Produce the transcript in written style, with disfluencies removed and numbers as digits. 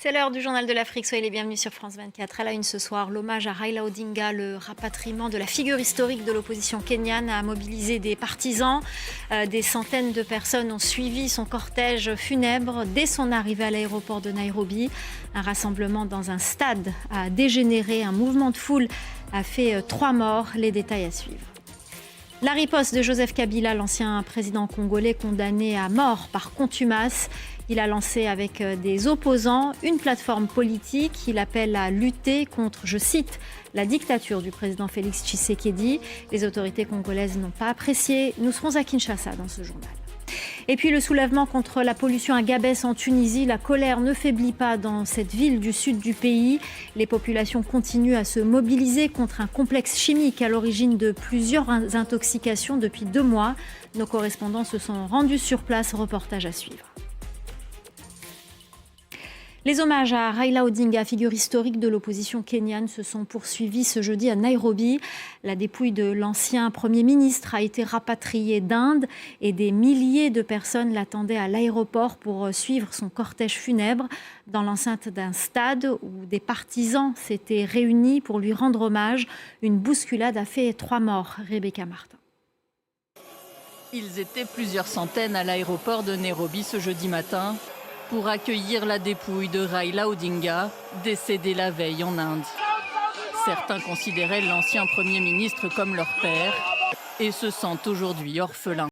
C'est l'heure du journal de l'Afrique. Soyez les bienvenus sur France 24. À la une ce soir, l'hommage à Raila Odinga, le rapatriement de la figure historique de l'opposition kenyane a mobilisé des partisans. Des centaines de personnes ont suivi son cortège funèbre dès son arrivée à l'aéroport de Nairobi. Un rassemblement dans un stade a dégénéré. Un mouvement de foule a fait 3 morts. Les détails à suivre. La riposte de Joseph Kabila, l'ancien président congolais condamné à mort par contumace. Il a lancé avec des opposants une plateforme politique. Il appelle à lutter contre, je cite, la dictature du président Félix Tshisekedi. Les autorités congolaises n'ont pas apprécié. Nous serons à Kinshasa dans ce journal. Et puis le soulèvement contre la pollution à Gabès en Tunisie. La colère ne faiblit pas dans cette ville du sud du pays. Les populations continuent à se mobiliser contre un complexe chimique à l'origine de plusieurs intoxications depuis 2 mois. Nos correspondants se sont rendus sur place. Reportage à suivre. Les hommages à Raila Odinga, figure historique de l'opposition kenyane, se sont poursuivis ce jeudi à Nairobi. La dépouille de l'ancien Premier ministre a été rapatriée d'Inde et des milliers de personnes l'attendaient à l'aéroport pour suivre son cortège funèbre dans l'enceinte d'un stade où des partisans s'étaient réunis pour lui rendre hommage. Une bousculade a fait 3 morts. Rebecca Martin. Ils étaient plusieurs centaines à l'aéroport de Nairobi ce jeudi matin pour accueillir la dépouille de Raila Odinga, décédé la veille en Inde. Certains considéraient l'ancien Premier ministre comme leur père et se sentent aujourd'hui orphelins.